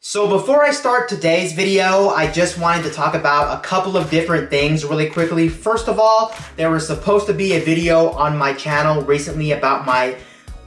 So before I start today's video, I just wanted to talk about a couple of different things really quickly. First of all, there was supposed to be a video on my channel recently about my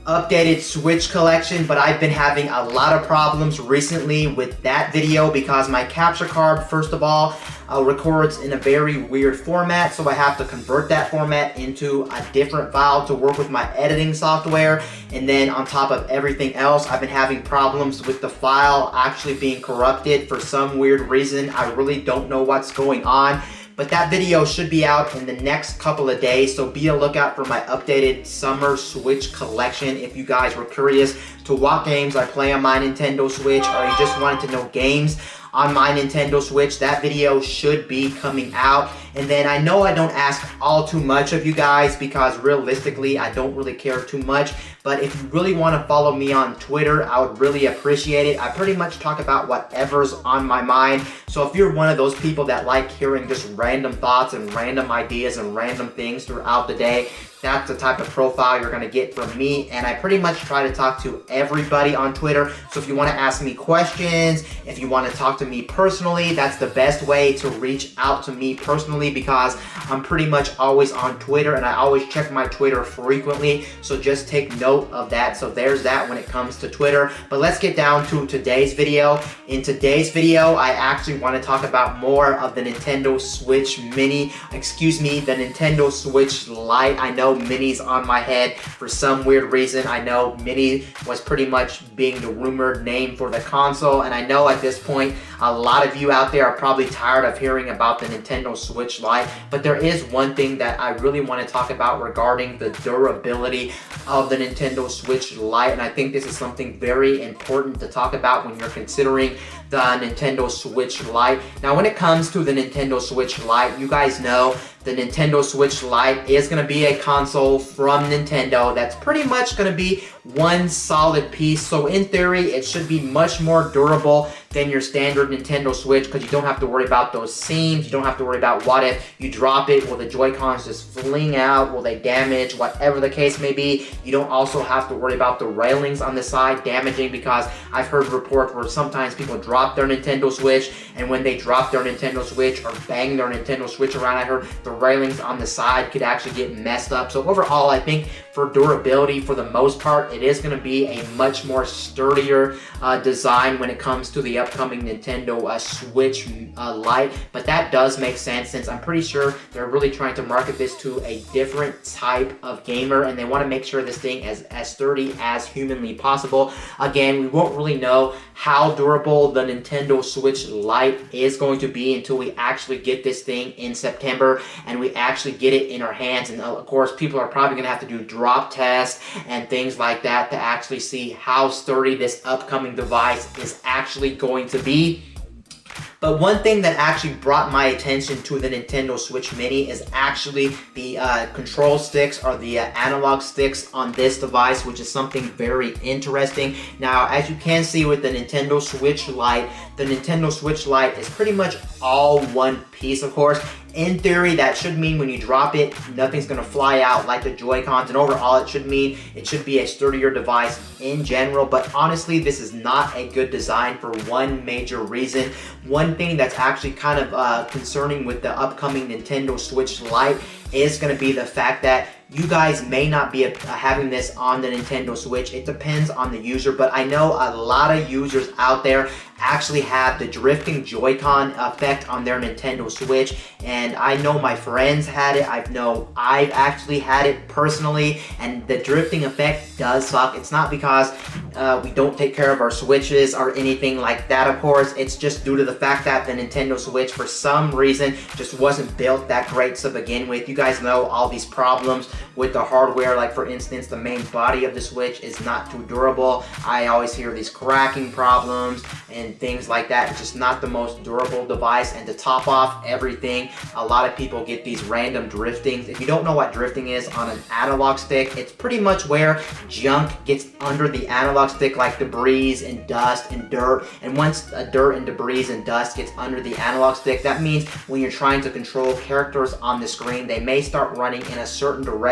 updated Switch collection, but I've been having a lot of problems recently with that video because my capture card, first of all, records in a very weird format, so I have to convert that format into a different file to work with my editing software. And then on top of everything else, I've been having problems with the file actually being corrupted for some weird reason. I really don't know what's going on. But that video should be out in the next couple of days, so be a lookout for my updated summer Switch collection. If you guys were curious to what games I play on my Nintendo Switch, or you just wanted to know games on my Nintendo Switch, that video should be coming out. And then I know I don't ask all too much of you guys because realistically I don't really care too much, but if you really want to follow me on Twitter, I would really appreciate it. I pretty much talk about whatever's on my mind, so if you're one of those people that like hearing just random thoughts and random ideas and random things throughout the day, that's the type of profile you're going to get from me. And I pretty much try to talk to everybody on Twitter. So if you want to ask me questions, if you want to talk to me personally, that's the best way to reach out to me personally, because I'm pretty much always on Twitter and I always check my Twitter frequently. So just take note of that. So there's that when it comes to Twitter. But let's get down to today's video. In today's video, I actually want to talk about more of the Nintendo Switch Mini, the Nintendo Switch Lite. I know Mini's on my head for some weird reason. I know Mini was pretty much being the rumored name for the console, and I know at this point a lot of you out there are probably tired of hearing about the Nintendo Switch Lite, but there is one thing that I really want to talk about regarding the durability of the Nintendo Switch Lite, and I think this is something very important to talk about when you're considering the Nintendo Switch Lite. Now, when it comes to the Nintendo Switch Lite, you guys know the Nintendo Switch Lite is going to be a console from Nintendo that's pretty much going to be one solid piece. So in theory, it should be much more durable than your standard Nintendo Switch, because you don't have to worry about those seams. You don't have to worry about what if you drop it, will the Joy-Cons just fling out, will they damage, whatever the case may be. You don't also have to worry about the railings on the side damaging, because I've heard reports where sometimes people drop their Nintendo Switch, and when they drop their Nintendo Switch or bang their Nintendo Switch around, I heard the railings on the side could actually get messed up. So overall, I think for durability, for the most part, it is going to be a much more sturdier design when it comes to the upcoming Nintendo Switch Lite. But that does make sense, since I'm pretty sure they're really trying to market this to a different type of gamer, and they want to make sure this thing is as sturdy as humanly possible. Again, we won't really know how durable the Nintendo Switch Lite is going to be until we actually get this thing in September and we actually get it in our hands. And of course, people are probably going to have to do drop tests and things like that to actually see how sturdy this upcoming device is actually going to be. But one thing that actually brought my attention to the Nintendo Switch Mini is actually the control sticks, or the analog sticks on this device, which is something very interesting. Now, as you can see with the Nintendo Switch Lite, the Nintendo Switch Lite is pretty much all one piece, of course. In theory, that should mean when you drop it, nothing's going to fly out like the Joy-Cons, and overall it should mean it should be a sturdier device in general. But honestly, this is not a good design for one major reason. One thing that's actually kind of concerning with the upcoming Nintendo Switch Lite is going to be the fact that you guys may not be having this on the Nintendo Switch. It depends on the user, but I know a lot of users out there actually have the drifting Joy-Con effect on their Nintendo Switch, and I know my friends had it. I've actually had it personally, and the drifting effect does suck. It's not because we don't take care of our Switches or anything like that, of course. It's just due to the fact that the Nintendo Switch, for some reason, just wasn't built that great to begin with. You guys know all these problems with the hardware. Like, for instance, the main body of the Switch is not too durable. I always hear these cracking problems and things like that. It's just not the most durable device. And to top off everything, a lot of people get these random driftings. If you don't know what drifting is on an analog stick, it's pretty much where junk gets under the analog stick, like debris and dust and dirt. And once dirt and debris and dust gets under the analog stick, that means when you're trying to control characters on the screen, they may start running in a certain direction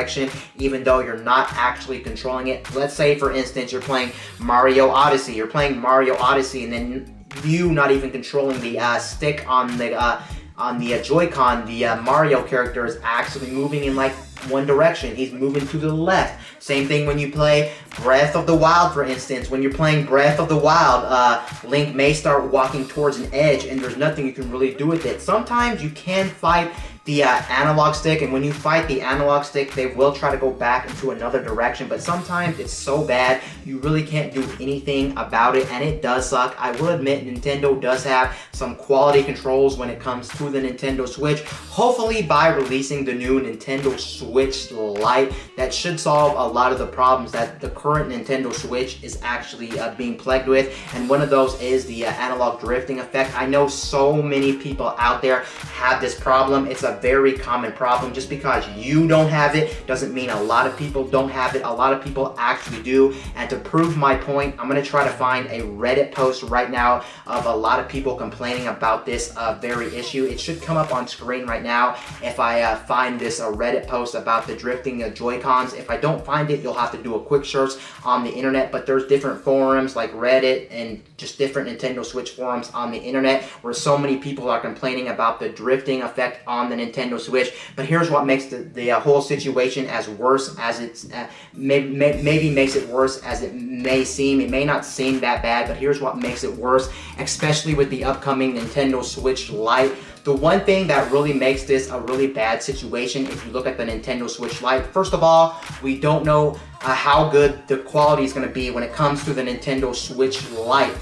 even though you're not actually controlling it. Let's say, for instance, you're playing Mario Odyssey. And then you not even controlling the stick on the Joy-Con, the Mario character is actually moving in like one direction. He's moving to the left. Same thing when you play Breath of the Wild, for instance. When you're playing Breath of the Wild, Link may start walking towards an edge and there's nothing you can really do with it. Sometimes you can fight the analog stick, and when you fight the analog stick, they will try to go back into another direction, but sometimes it's so bad you really can't do anything about it, and it does suck. I will admit Nintendo does have some quality controls when it comes to the Nintendo Switch. Hopefully by releasing the new Nintendo Switch Lite, that should solve a lot of the problems that the current Nintendo Switch is actually being plagued with, and one of those is the analog drifting effect. I know so many people out there have this problem. It's a very common problem. Just because you don't have it doesn't mean a lot of people don't have it. A lot of people actually do. And to prove my point, I'm going to try to find a Reddit post right now of a lot of people complaining about this very issue. It should come up on screen right now if I find this Reddit post about the drifting Joy-Cons. If I don't find it, you'll have to do a quick search on the internet, but there's different forums like Reddit and just different Nintendo Switch forums on the internet where so many people are complaining about the drifting effect on the Nintendo Switch. But here's what makes the whole situation as worse as it's maybe makes it worse as it may seem. It may not seem that bad, but here's what makes it worse, especially with the upcoming Nintendo Switch Lite. The one thing that really makes this a really bad situation, if you look at the Nintendo Switch Lite, first of all, we don't know how good the quality is going to be when it comes to the Nintendo Switch Lite.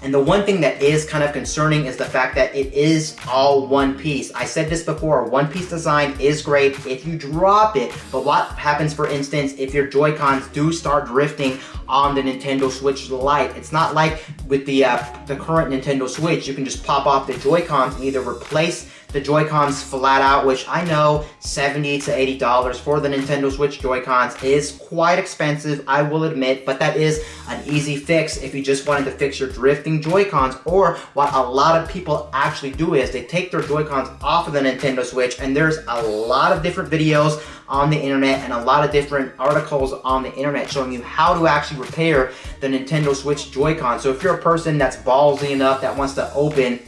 And the one thing that is kind of concerning is the fact that it is all one piece. I said this before, one piece design is great if you drop it, but what happens, for instance, if your Joy-Cons do start drifting on the Nintendo Switch Lite? It's not like with the current Nintendo Switch, you can just pop off the Joy-Cons and either replace the Joy-Cons flat out, which I know $70 to $80 for the Nintendo Switch Joy-Cons is quite expensive, I will admit, but that is an easy fix if you just wanted to fix your drifting Joy-Cons. Or what a lot of people actually do is they take their Joy-Cons off of the Nintendo Switch, and there's a lot of different videos on the internet and a lot of different articles on the internet showing you how to actually repair the Nintendo Switch Joy-Con. So if you're a person that's ballsy enough that wants to open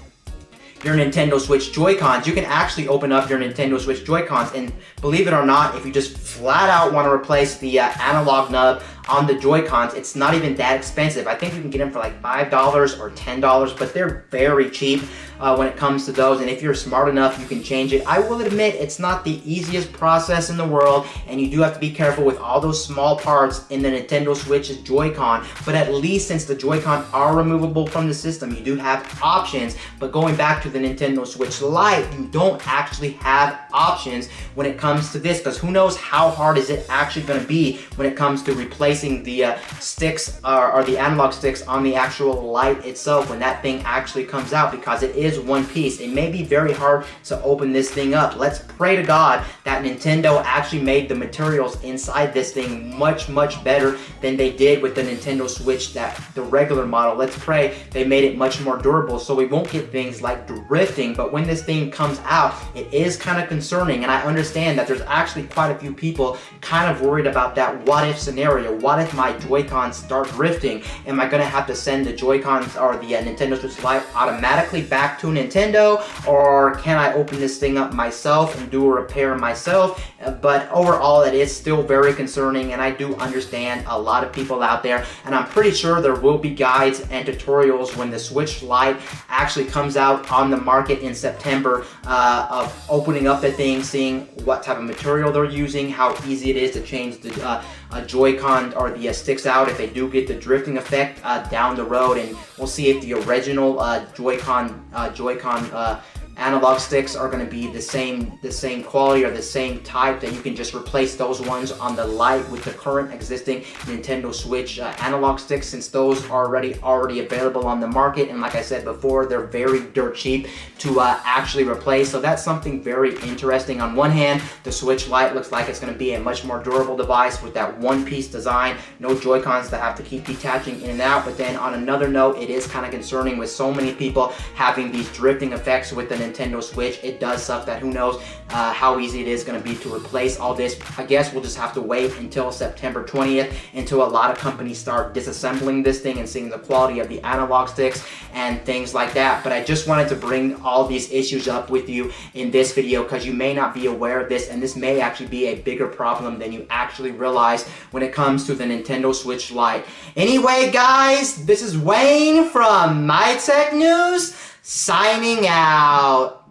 your Nintendo Switch Joy-Cons, you can actually open up your Nintendo Switch Joy-Cons, and believe it or not, if you just flat out want to replace the analog nub on the Joy-Cons, it's not even that expensive. I think you can get them for like $5 or $10, but they're very cheap when it comes to those, and if you're smart enough, you can change it. I will admit it's not the easiest process in the world, and you do have to be careful with all those small parts in the Nintendo Switch's Joy-Con, but at least since the Joy-Con are removable from the system, you do have options. But going back to the Nintendo Switch Lite, you don't actually have options when it comes to this, because who knows how hard is it actually going to be when it comes to replacing the sticks or the analog sticks on the actual Lite itself when that thing actually comes out, because it is one piece. It may be very hard to open this thing up. Let's pray to God that Nintendo actually made the materials inside this thing much better than they did with the Nintendo Switch, the regular model. Let's pray they made it much more durable so we won't get things like drifting. But when this thing comes out, it is kind of concerning, and I understand that there's actually quite a few people kind of worried about that what if scenario. What if my Joy-Cons start drifting? Am I going to have to send the Joy-Cons or the Nintendo Switch Lite automatically back to Nintendo, or can I open this thing up myself and do a repair myself? But overall, it is still very concerning, and I do understand a lot of people out there, and I'm pretty sure there will be guides and tutorials when the Switch Lite actually comes out on the market in September of opening up the thing, seeing what type of material they're using, how easy it is to change the Joy-Con or the sticks out if they do get the drifting effect down the road, and we'll see if the original Joy-Con analog sticks are going to be the same quality or the same type, that you can just replace those ones on the Lite with the current existing Nintendo Switch analog sticks, since those are already available on the market, and like I said before, they're very dirt cheap to actually replace. So that's something very interesting. On one hand, the Switch Lite looks like it's going to be a much more durable device with that one-piece design, no Joy-Cons that have to keep detaching in and out. But then on another note, it is kind of concerning with so many people having these drifting effects with the Nintendo Switch. It does suck that who knows how easy it is going to be to replace all this. I guess we'll just have to wait until September 20th until a lot of companies start disassembling this thing and seeing the quality of the analog sticks and things like that. But I just wanted to bring all these issues up with you in this video because you may not be aware of this, and this may actually be a bigger problem than you actually realize when it comes to the Nintendo Switch Lite. Anyway, guys, this is Wayne from My Tech News, signing out.